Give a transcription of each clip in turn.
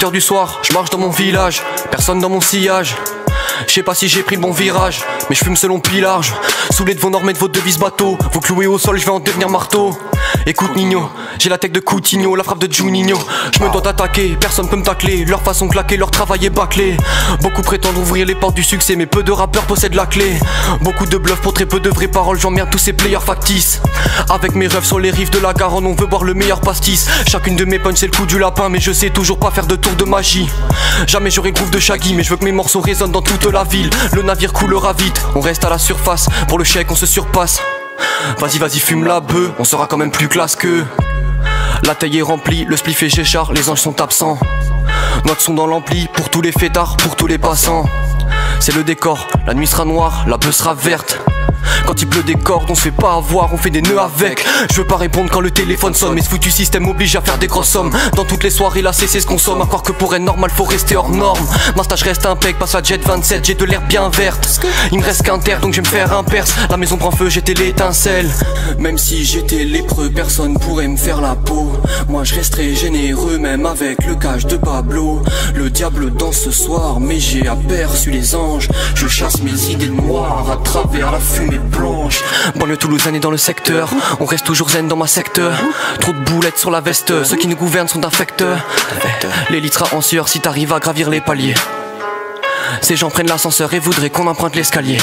8h du soir, je marche dans mon village, personne dans mon sillage. Je sais pas si j'ai pris le bon virage, mais je fume selon pillage. Saoulé de vos normes et de vos devises bateau, vous clouez au sol, je vais en devenir marteau. Écoute Nino, j'ai la tech de Coutinho, la frappe de Juninho. Je me dois d'attaquer, personne peut me tacler. Leur façon claquée, leur travail est bâclé. Beaucoup prétendent ouvrir les portes du succès, mais peu de rappeurs possèdent la clé. Beaucoup de bluffs pour très peu de vraies paroles, j'emmerde tous ces players factices. Avec mes rêves sur les rives de la Garonne, on veut boire le meilleur pastis. Chacune de mes punches c'est le coup du lapin, mais je sais toujours pas faire de tour de magie. Jamais j'aurai groove de Shaggy, mais je veux que mes morceaux résonnent dans toute la ville. Le navire coulera vite, on reste à la surface. Pour le chèque on se surpasse. Vas-y fume la bœuf, on sera quand même plus classe que. La taille est remplie, le spliff est chéchard, les anges sont absents. Notes sont dans l'ampli, pour tous les fêtards, pour tous les passants. C'est le décor, la nuit sera noire, la bœuf sera verte. Quand il pleut des cordes, on se fait pas avoir, on fait des nœuds avec. Je veux pas répondre quand le téléphone sonne, mais ce foutu système oblige à faire des grosses sommes. Dans toutes les soirées, la CC se consomme, à croire que pour être normal, faut rester hors norme. Ma stage reste impec, passe à Jet 27, j'ai de l'air bien verte. Il me reste qu'un terre, donc je vais me faire un perse. La maison prend feu, j'étais l'étincelle. Même si j'étais lépreux, personne pourrait me faire la peau. Moi je resterai généreux, même avec le cache de Pablo. Le diable danse ce soir, mais j'ai aperçu les anges. Je chasse mes idées noires à travers la fumée blanche. Banlieue toulousaine est dans le secteur, on reste toujours zen dans ma secteur. Trop de boulettes sur la veste, ceux qui nous gouvernent sont infecteurs. L'élite sera en sueur si t'arrives à gravir les paliers. Ces gens prennent l'ascenseur et voudraient qu'on emprunte l'escalier.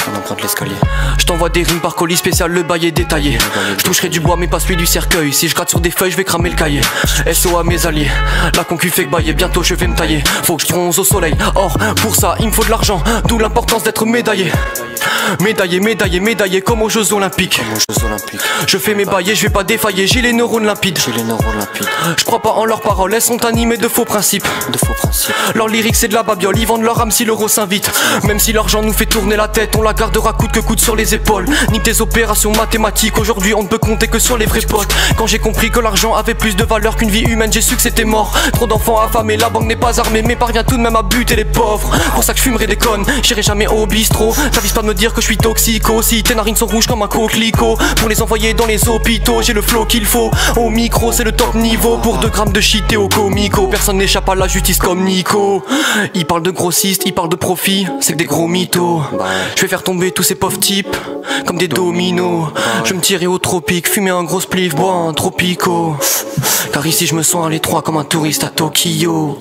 Je t'envoie des rimes par colis spécial, le bail est détaillé. Je toucherai du bois mais pas celui du cercueil. Si je gratte sur des feuilles je vais cramer le cahier. SO à mes alliés, la concu fait que bailler. Bientôt je vais me tailler, faut que je bronze au soleil. Or pour ça il me faut de l'argent, d'où l'importance d'être médaillé. Médaillé comme aux Jeux Olympiques. Je fais mes bails et je vais pas défailler, j'ai les neurones limpides. Je crois pas en leurs paroles, elles sont animées de faux principes. Leur lyrique c'est de la babiole, ils vendent leur âme si l'euro s'invite. Même si l'argent nous fait tourner la tête, on la gardera coûte que coûte sur les épaules. Nique tes opérations mathématiques, aujourd'hui on ne peut compter que sur les vrais potes. Quand j'ai compris que l'argent avait plus de valeur qu'une vie humaine, j'ai su que c'était mort. Trop d'enfants affamés, la banque n'est pas armée, mais parvient tout de même à buter les pauvres. Pour ça que je fumerai des connes, j'irai jamais au bistrot. T'avises pas de me dire que je suis toxico, si tes narines sont rouges comme un coquelicot. Pour les envoyer dans les hôpitaux, j'ai le flow qu'il faut. Au micro c'est le top niveau, pour 2 grammes de shit et au comico. Personne n'échappe à la justice comme Nico. Il parle de grossistes, il parle de profit, c'est que des gros mythos. Je vais faire tomber tous ces pauvres types comme des dominos. Je vais me tirer au tropique, fumer un gros spliff, boire un tropico. Car ici je me sens à l'étroit comme un touriste à Tokyo.